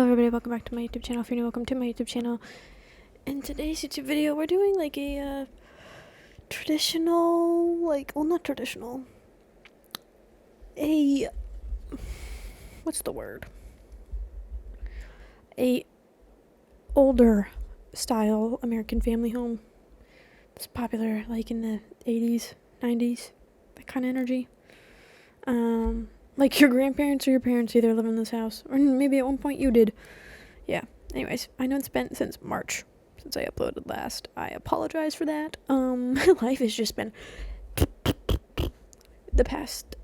everybody, welcome back to my YouTube channel. If you're new, welcome to my YouTube channel. In today's YouTube video, we're doing like a traditional, not traditional, what's the word? A older style American family home. It's popular like in the 80s, 90s, that kind of energy. Like your grandparents or your parents either live in this house, or maybe at one point you did. Yeah. Anyways, I know it's been since March since I uploaded last. I apologize for that. My life has just been the past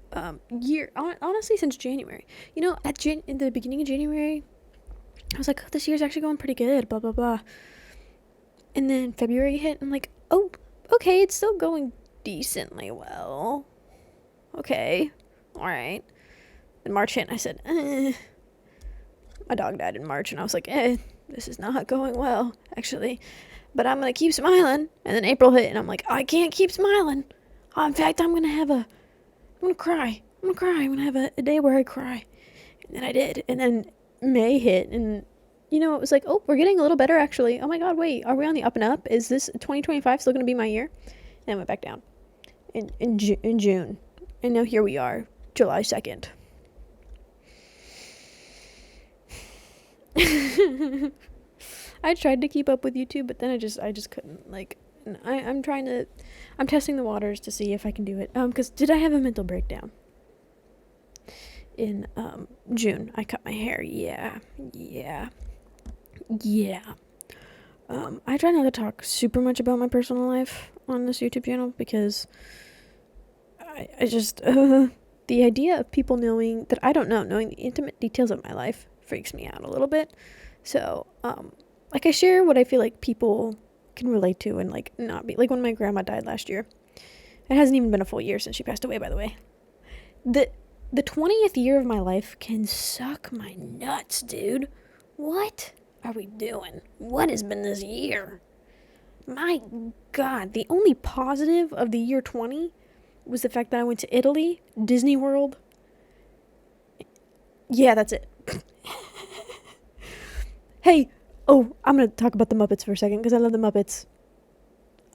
year, honestly, since January. You know, in the beginning of January, I was like, oh, this year's actually going pretty good, blah, blah, blah. And then February hit, and I'm like, oh, okay, it's still going decently well. Okay, all right. And March hit, and I said, my dog died in March, and I was like, this is not going well, actually. But I'm going to keep smiling. And then April hit, and I'm like, I can't keep smiling. In fact, I'm going to cry. I'm going to have a day where I cry. And then I did. And then May hit, and, you know, it was like, oh, we're getting a little better, actually. Oh, my God, wait, are we on the up and up? Is this 2025 still going to be my year? And I went back down in June. And now here we are, July 2nd. I tried to keep up with YouTube, but then I just couldn't. Like, I'm testing the waters to see if I can do it. Because did I have a mental breakdown? In, June, I cut my hair. Yeah. I try not to talk super much about my personal life on this YouTube channel, because I just, the idea of people knowing that I don't know, knowing the intimate details of my life freaks me out a little bit. So, I share what I feel like people can relate to and, not be, when my grandma died last year. It hasn't even been a full year since she passed away, by the way. The 20th year of my life can suck my nuts, dude. What are we doing? What has been this year? My God, the only positive of the year 20 was the fact that I went to Italy, Disney World. Yeah, that's it. Hey, I'm going to talk about the Muppets for a second, because I love the Muppets.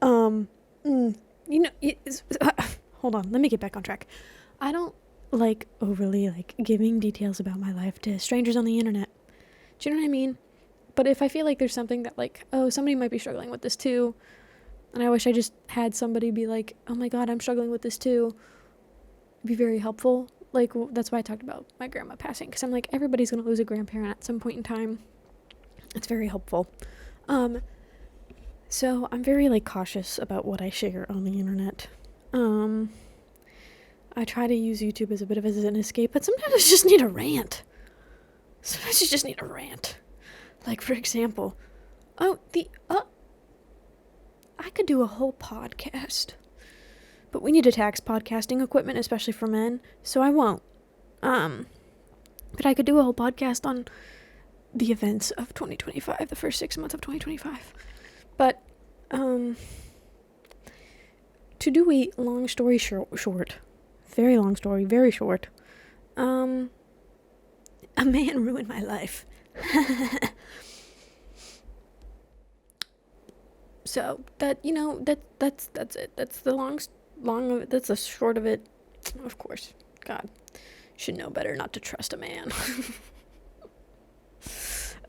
Hold on, let me get back on track. I don't overly giving details about my life to strangers on the internet. Do you know what I mean? But if I feel like there's something that somebody might be struggling with this too, and I wish I just had somebody be like, oh my God, I'm struggling with this too, it'd be very helpful. That's why I talked about my grandma passing, because I'm like, everybody's going to lose a grandparent at some point in time. It's very helpful. So I'm very cautious about what I share on the internet. I try to use YouTube as a bit of an escape, but sometimes I just need a rant. Like, for example, I could do a whole podcast, but we need to tax podcasting equipment, especially for men, so I won't. But I could do a whole podcast on the events of 2025, the first 6 months of 2025. But, to do a long story short, very long story, very short, a man ruined my life. So, that's it. That's the long of it. That's the short of it. Of course, God should know better not to trust a man.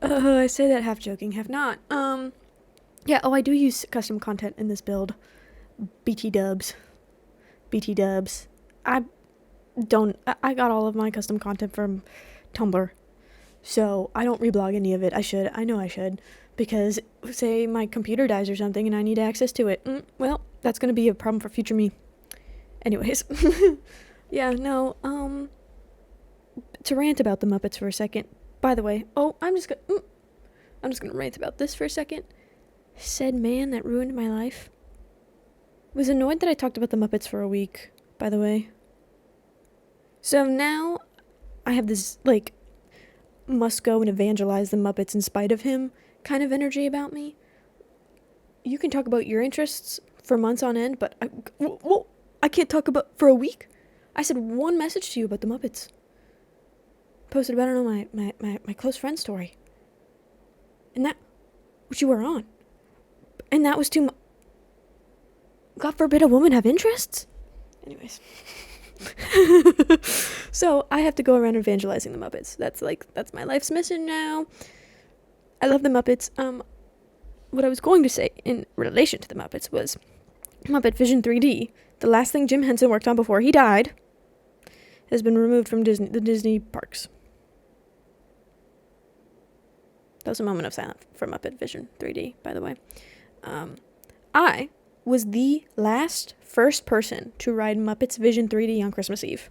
I say that half joking, half not. Yeah, I do use custom content in this build. BT dubs. I got all of my custom content from Tumblr, so I don't reblog any of it. I know I should, because say my computer dies or something and I need access to it. Well, that's gonna be a problem for future me. Anyways, yeah, no, to rant about the Muppets for a second. By the way, I'm just gonna rant about this for a second. Said man that ruined my life was annoyed that I talked about the Muppets for a week, by the way. So now I have this, must go and evangelize the Muppets in spite of him kind of energy about me. You can talk about your interests for months on end, but I can't talk about for a week. I said one message to you about the Muppets. posted about it on my close friend story. And that, which you were on. And that was too much. God forbid a woman have interests? Anyways. So I have to go around evangelizing the Muppets. That's my life's mission now. I love the Muppets. What I was going to say in relation to the Muppets was Muppet Vision 3D, the last thing Jim Henson worked on before he died, has been removed from the Disney parks. That was a moment of silence for Muppet Vision 3D, by the way. I was the first person to ride Muppets Vision 3D on Christmas Eve.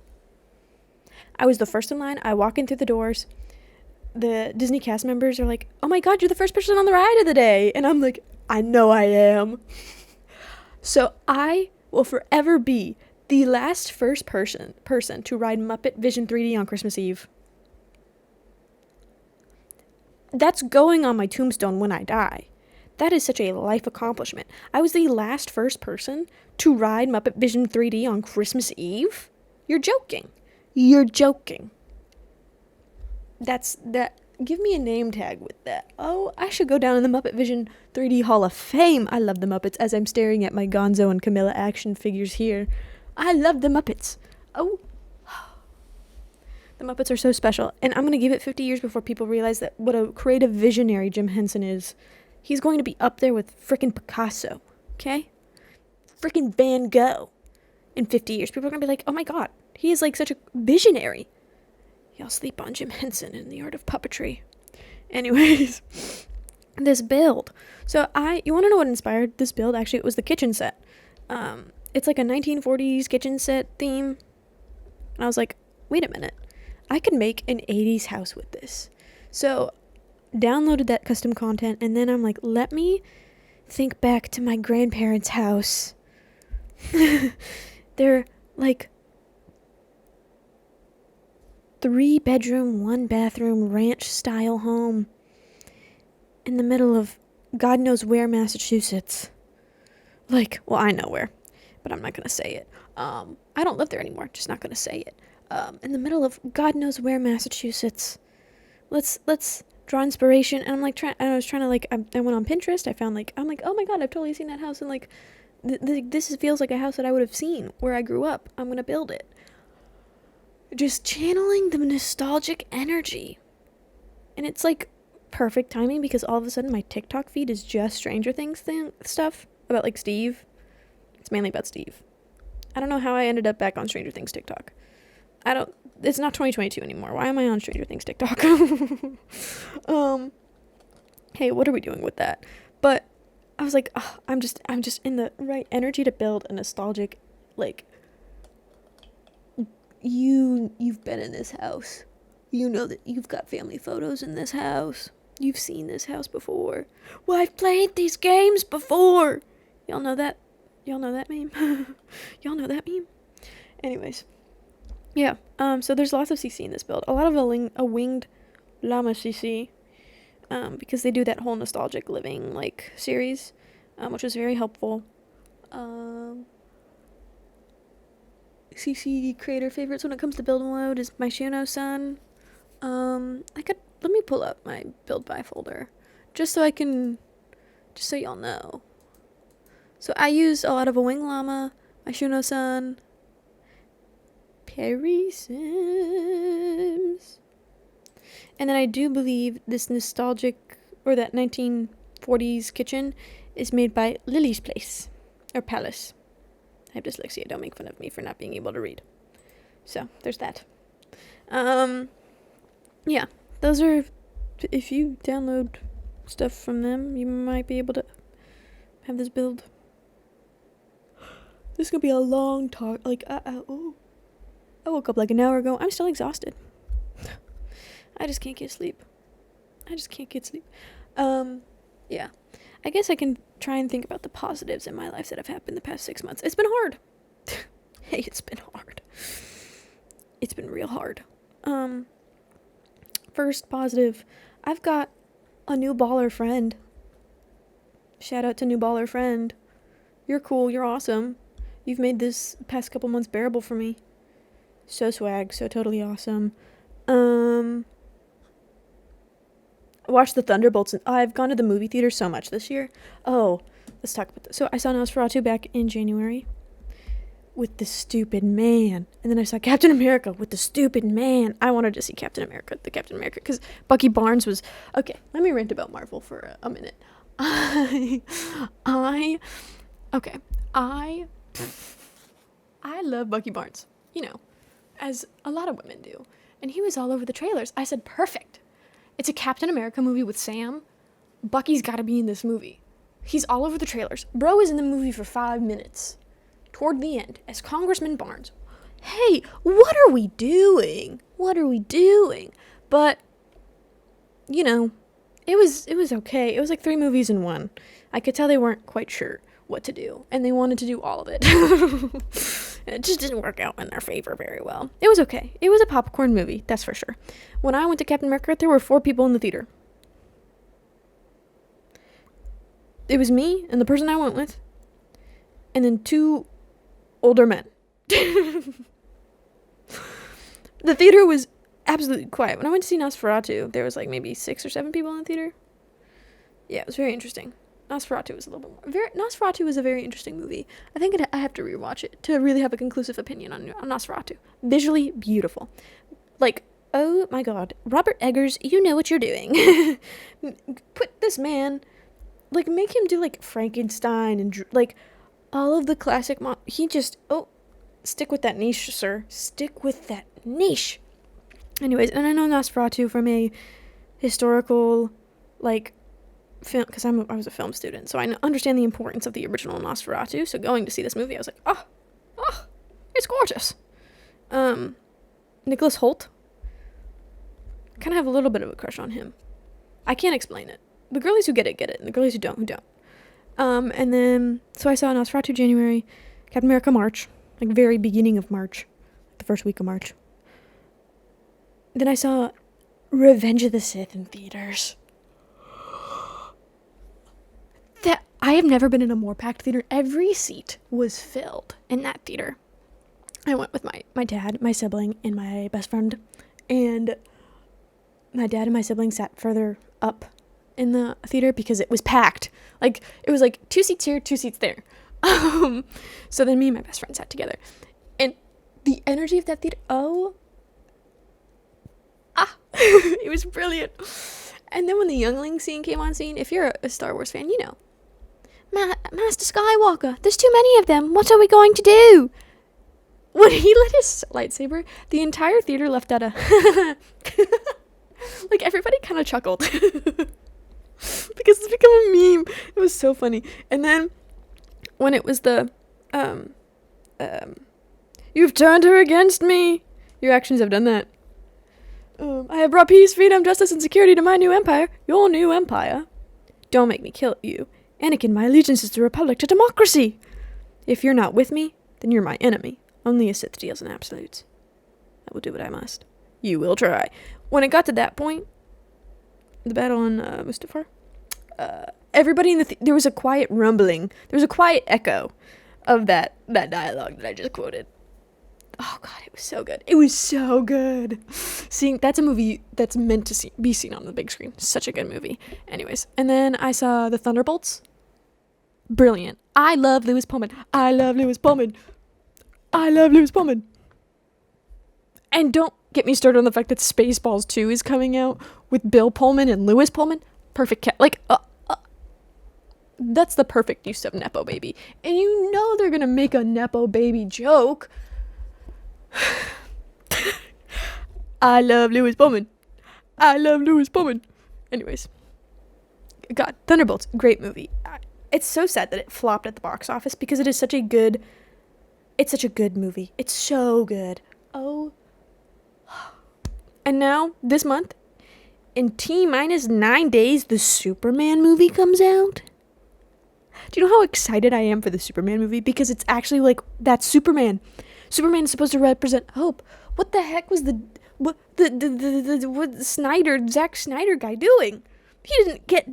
I was the first in line. I walk in through the doors. The Disney cast members are like, "Oh my God, you're the first person on the ride of the day." And I'm like, I know I am. So I will forever be the first person to ride Muppet Vision 3D on Christmas Eve. That's going on my tombstone when I die. That is such a life accomplishment. I was the first person to ride Muppet Vision 3D on Christmas Eve? You're joking. You're joking. Give me a name tag with that. Oh, I should go down in the Muppet Vision 3D Hall of Fame. I love the Muppets as I'm staring at my Gonzo and Camilla action figures here. I love the Muppets. Oh, the Muppets are so special. And I'm going to give it 50 years before people realize that what a creative visionary Jim Henson is. He's going to be up there with frickin' Picasso, okay? Frickin' Van Gogh. In 50 years, people are going to be like, oh my God, he is like such a visionary. Y'all sleep on Jim Henson and the art of puppetry. Anyways, this build. So you want to know what inspired this build? Actually, it was the kitchen set. It's like a 1940s kitchen set theme. And I was like, wait a minute. I could make an 80s house with this. So downloaded that custom content, and then I'm like, let me think back to my grandparents' house. They're like 3-bedroom, 1-bathroom ranch style home in the middle of God knows where, Massachusetts. Like, well, I know where, but I'm not gonna say it. I don't live there anymore, just not gonna say it. In the middle of God knows where, Massachusetts. Let's draw inspiration. And I'm like, I was trying to like, I went on Pinterest. I'm like, oh my God, I've totally seen that house. And like, this feels like a house that I would have seen where I grew up. I'm gonna build it. Just channeling the nostalgic energy. And it's like perfect timing because all of a sudden my TikTok feed is just Stranger Things stuff about like Steve. It's mainly about Steve. I don't know how I ended up back on Stranger Things TikTok. It's not 2022 anymore. Why am I on Stranger Things TikTok? Hey, what are we doing with that? But I was like, oh, I'm just in the right energy to build a nostalgic, like, you've been in this house. You know that you've got family photos in this house. You've seen this house before. Well, I've played these games before. Y'all know that? Y'all know that meme? Y'all know that meme? Anyways. Yeah, so there's lots of CC in this build. A lot of a winged llama CC, because they do that whole nostalgic living, like, series, which was very helpful. CC creator favorites when it comes to build mode is my Shuno-san. Let me pull up my build by folder, just so y'all know. So I use a lot of a winged llama, my Shuno-san, Perry Sims. And then I do believe this nostalgic, or that 1940s kitchen is made by Lily's Place, or Palace. I have dyslexia, don't make fun of me for not being able to read. So, there's that. Yeah, those are, if you download stuff from them, you might be able to have this build. This is gonna be a long talk, like, I woke up like an hour ago. I'm still exhausted. I just can't get sleep. Yeah. I guess I can try and think about the positives in my life that have happened the past 6 months. It's been hard. Hey, it's been hard. It's been real hard. First positive, I've got a new baller friend. Shout out to new baller friend. You're cool. You're awesome. You've made this past couple months bearable for me. So swag, so totally awesome. watched the Thunderbolts, and I've gone to the movie theater so much this year. Oh, let's talk about this. So I saw Nosferatu back in January with the stupid man, and then I saw Captain America with the stupid man. I wanted to see the Captain America, because Bucky Barnes was okay. Let me rant about Marvel for a minute. I love Bucky Barnes, as a lot of women do, and he was all over the trailers. I said, perfect. It's a Captain America movie with Sam. Bucky's got to be in this movie. He's all over the trailers. Bro is in the movie for 5 minutes. Toward the end, as Congressman Barnes. Hey, what are we doing? But, it was okay. It was like 3 movies in one. I could tell they weren't quite sure what to do, and they wanted to do all of it. And it just didn't work out in their favor very well. It was okay. It was a popcorn movie, that's for sure. When I went to Captain America, there were 4 people in the theater. It was me and the person I went with, and then 2 older men. The theater was absolutely quiet. When I went to see Nosferatu, there was like maybe 6 or 7 people in the theater. Yeah, it was very interesting. Nosferatu was a little bit more. Nosferatu was a very interesting movie. I think I have to rewatch it to really have a conclusive opinion on Nosferatu. Visually beautiful. Like, oh my god. Robert Eggers, you know what you're doing. Put this man, like, make him do like Frankenstein and like all of the classic stick with that niche, sir. Stick with that niche. Anyways, and I know Nosferatu from a historical, like, film, because I was a film student, so I understand the importance of the original Nosferatu. So going to see this movie, I was like, oh, it's gorgeous. Nicholas Hoult, kind of have a little bit of a crush on him. I can't explain it. The girlies who get it, and the girlies who don't. And then, so I saw Nosferatu January, Captain America March, like very beginning of March, the first week of March. Then I saw Revenge of the Sith in theaters. I have never been in a more packed theater. Every seat was filled in that theater. I went with my dad, my sibling, and my best friend. And my dad and my sibling sat further up in the theater because it was packed. Like, it was like 2 seats here, 2 seats there. So then me and my best friend sat together. And the energy of that theater, it was brilliant. And then when the youngling scene came on scene, if you're a Star Wars fan, you know. Master Skywalker, there's too many of them. What are we going to do? When he lit his lightsaber, the entire theater left out a... like, everybody kind of chuckled. Because it's become a meme. It was so funny. And then, when it was the... you've turned her against me. Your actions have done that. I have brought peace, freedom, justice, and security to my new empire. Your new empire. Don't make me kill you. Anakin, my allegiance is to republic, to democracy. If you're not with me, then you're my enemy. Only a Sith deals in absolutes. I will do what I must. You will try. When it got to that point, the battle on Mustafar, everybody in there was a quiet rumbling. There was a quiet echo of that dialogue that I just quoted. Oh god, it was so good. It was so good. That's a movie that's meant to be seen on the big screen. Such a good movie. Anyways, and then I saw the Thunderbolts. Brilliant. I love Lewis Pullman. And don't get me started on the fact that Spaceballs 2 is coming out with Bill Pullman and Lewis Pullman. Perfect that's the perfect use of Nepo Baby. And you know they're gonna make a Nepo Baby joke. I love Lewis Pullman. Anyways. God, Thunderbolts, great movie. It's so sad that it flopped at the box office because it's such a good movie. It's so good. Oh. And now, this month, in T-minus 9 days, the Superman movie comes out. Do you know how excited I am for the Superman movie? Because it's actually like, that's Superman. Superman is supposed to represent hope. What the heck was what Zack Snyder guy doing? He didn't get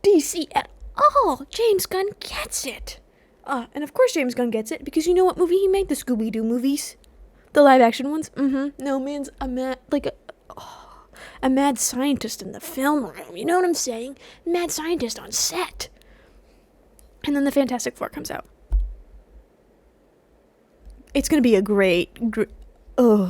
DC at all. James Gunn gets it. And of course James Gunn gets it, because you know what movie he made? The Scooby-Doo movies. The live action ones. No Man's a mad scientist in the film room. You know what I'm saying? Mad scientist on set. And then the Fantastic Four comes out. It's going to be a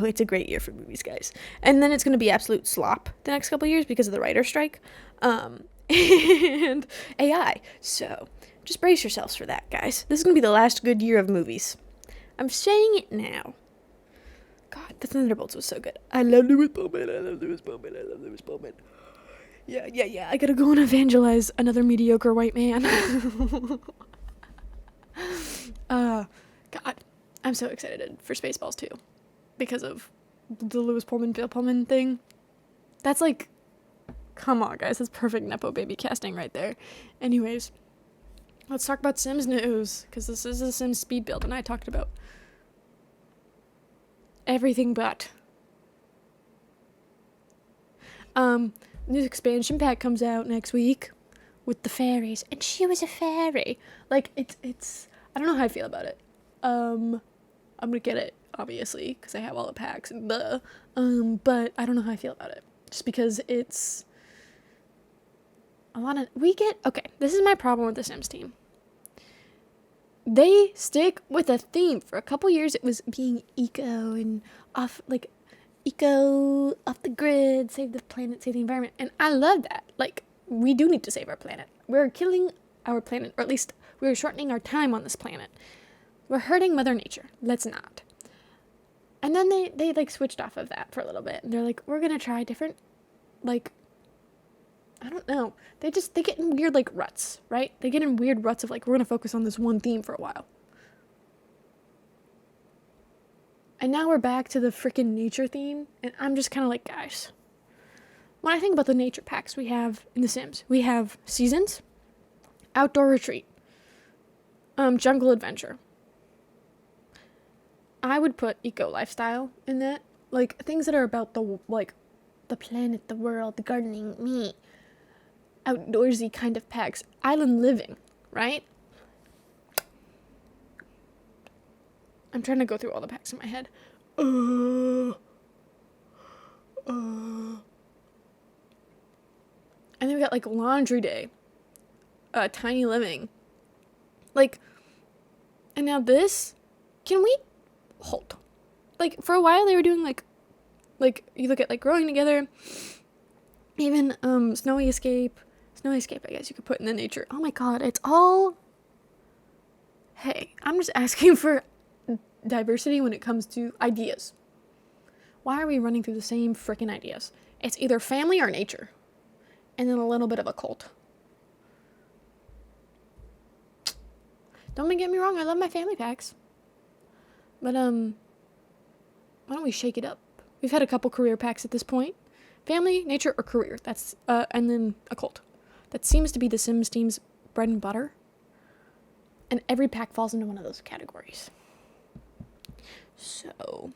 it's a great year for movies, guys. And then it's going to be absolute slop the next couple of years because of the writer's strike and AI. So just brace yourselves for that, guys. This is going to be the last good year of movies. I'm saying it now. God, the Thunderbolts was so good. I love Lewis Bowman. Yeah. I gotta go and evangelize another mediocre white man. God, I'm so excited for Spaceballs 2 because of the Lewis Pullman, Bill Pullman thing. That's like, come on, guys. That's perfect Nepo baby casting right there. Anyways, let's talk about Sims news because this is a Sims speed build and I talked about everything but. New expansion pack comes out next week with the fairies, and she was a fairy. Like, it's I don't know how I feel about it. I'm gonna get it, obviously, because I have all the packs, but I don't know how I feel about it. Just because it's a lot of, okay, this is my problem with the Sims team. They stick with a theme. For a couple years, it was being eco and off the grid, save the planet, save the environment. And I love that. Like, we do need to save our planet. We're killing our planet, or at least we're shortening our time on this planet. We're hurting Mother Nature. Let's not. And then they like switched off of that for a little bit. And they're like, we're going to try different, like, I don't know. They get in weird, like, ruts, right? They get in weird ruts of, like, we're going to focus on this one theme for a while. And now we're back to the freaking nature theme. And I'm just kind of like, guys, when I think about the nature packs we have in The Sims, we have Seasons, Outdoor Retreat, Jungle Adventure. I would put Eco Lifestyle in that. Like, things that are about the planet, the world, the gardening, me. Outdoorsy kind of packs. Island living, right? I'm trying to go through all the packs in my head. And then we got, like, Laundry Day. Tiny Living. Like, and now this, can we hold? Like, for a while they were doing, like, you look at, like, Growing Together. Even, Snowy Escape, I guess you could put in the nature. Oh my god, it's all... Hey, I'm just asking for diversity when it comes to ideas. Why are we running through the same freaking ideas? It's either family or nature. And then a little bit of a cult. Don't get me wrong, I love my family packs. But, why don't we shake it up? We've had a couple career packs at this point. Family, nature, or career. That's, and then a cult. That seems to be the Sims team's bread and butter. And every pack falls into one of those categories. So,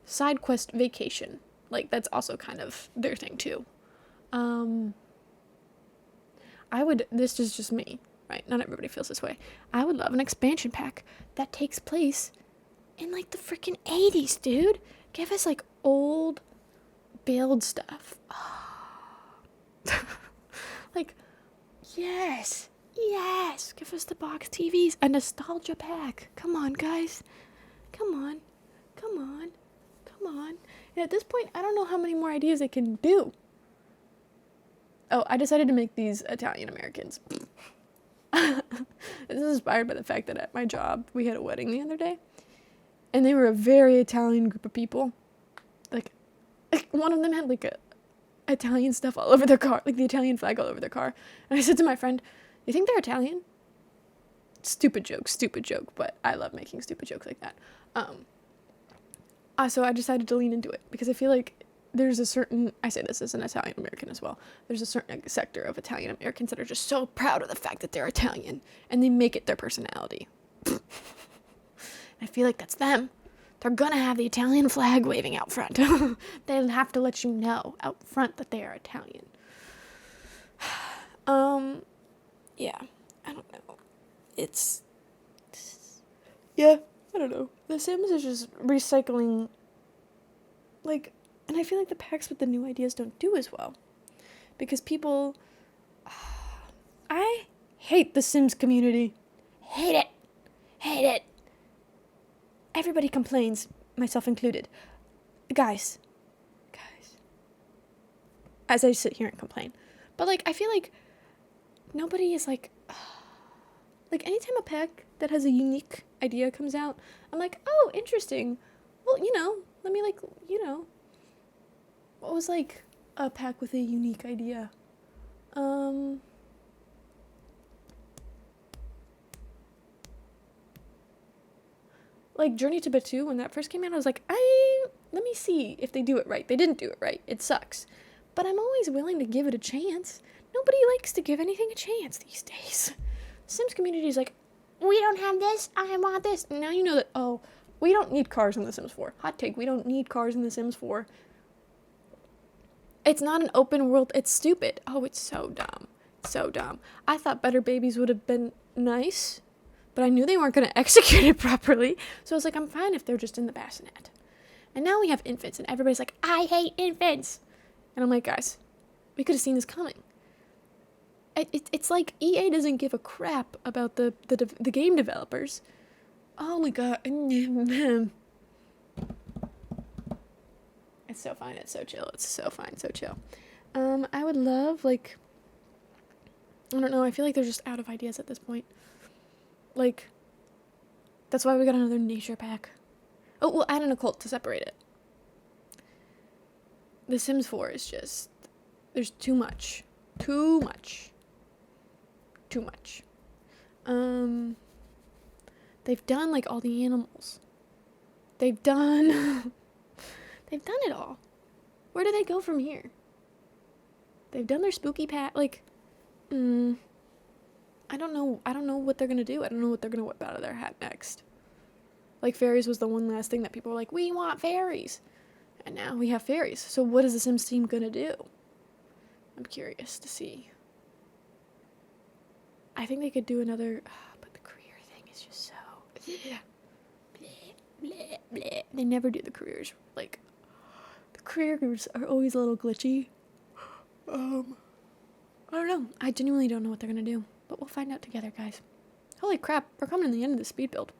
side quest vacation. Like, that's also kind of their thing, too. This is just me, right? Not everybody feels this way. I would love an expansion pack that takes place in, like, the freaking 80s, dude. Give us, like, old build stuff. Like, yes. Give us the box TVs. A nostalgia pack. Come on, guys. Come on. And at this point, I don't know how many more ideas I can do. Oh, I decided to make these Italian Americans. This is inspired by the fact that at my job, we had a wedding the other day. And they were a very Italian group of people. Like one of them had, like, Italian stuff all over their car. Like, the Italian flag all over their car. And I said to my friend, you think they're Italian? Stupid joke. But I love making stupid jokes like that. So I decided to lean into it. Because I feel like there's a certain, I say this as an Italian American as well, there's a certain sector of Italian Americans that are just so proud of the fact that they're Italian. And they make it their personality. I feel like that's them. They're gonna have the Italian flag waving out front. They'll have to let you know out front that they are Italian. Yeah, I don't know. I don't know. The Sims is just recycling like, and I feel like the packs with the new ideas don't do as well. Because people, I hate the Sims community. Hate it. Hate it. Everybody complains, myself included. Guys. As I sit here and complain. But, like, I feel like nobody is, like, anytime a pack that has a unique idea comes out, I'm like, oh, interesting. Well, let me, what was, like, a pack with a unique idea? Like, Journey to Batu, when that first came out, I was like, let me see if they do it right. They didn't do it right. It sucks. But I'm always willing to give it a chance. Nobody likes to give anything a chance these days. The Sims community is like, we don't have this, I want this. Now you know that, oh, we don't need cars in The Sims 4. Hot take, we don't need cars in The Sims 4. It's not an open world, it's stupid. Oh, it's so dumb. So dumb. I thought Better Babies would have been nice, but I knew they weren't going to execute it properly. So I was like, I'm fine if they're just in the bassinet. And now we have infants, and everybody's like, I hate infants. And I'm like, guys, we could have seen this coming. It's like EA doesn't give a crap about the game developers. Oh my god. It's so fine. It's so chill. It's so fine. So chill. I would love, like, I don't know. I feel like they're just out of ideas at this point. Like, that's why we got another nature pack. Oh, we'll add an occult to separate it. The Sims 4 is just, there's too much. Too much. Too much. They've done, like, all the animals. They've done it all. Where do they go from here? They've done their spooky like, I don't know what they're gonna do. I don't know what they're gonna whip out of their hat next. Like, fairies was the one last thing that people were like, we want fairies. And now we have fairies. So what is the Sims team gonna do? I'm curious to see. I think they could do another, but the career thing is just so, bleh, bleh, bleh. They never do the careers. Like, the careers are always a little glitchy. I don't know. I genuinely don't know what they're gonna do. But we'll find out together, guys. Holy crap, we're coming to the end of the speed build.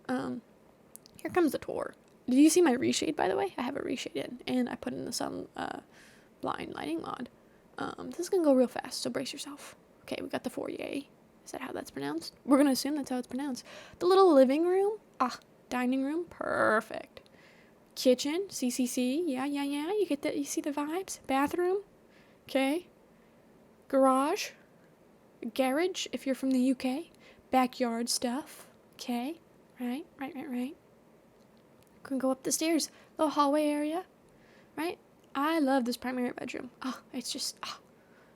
Here comes the tour. Did you see my reshade, by the way? I have a reshade in, and I put in the sun blind lighting mod. This is gonna go real fast, so brace yourself. Okay, we got the foyer. Is that how that's pronounced? We're gonna assume that's how it's pronounced. The little living room. Dining room. Perfect. Kitchen. CCC. Yeah. You get that? You see the vibes? Bathroom. Okay. Garage. Garage, if you're from the UK. Backyard stuff. Okay. Right. Can go up the stairs. Little hallway area. Right? I love this primary bedroom. It's just,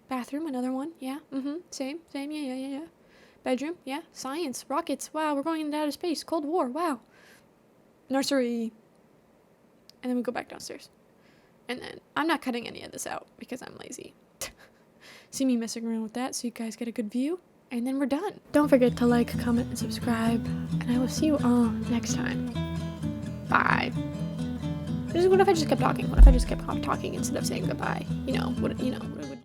bathroom, another one. Yeah. Same. Yeah. Bedroom. Yeah. Science. Rockets. Wow, we're going into outer space. Cold War. Wow. Nursery. And then we go back downstairs. And then I'm not cutting any of this out because I'm lazy. See me messing around with that so you guys get a good view. And then we're done. Don't forget to like, comment, and subscribe. And I will see you all next time. Bye. What if I just kept talking? What if I just kept talking instead of saying goodbye? What would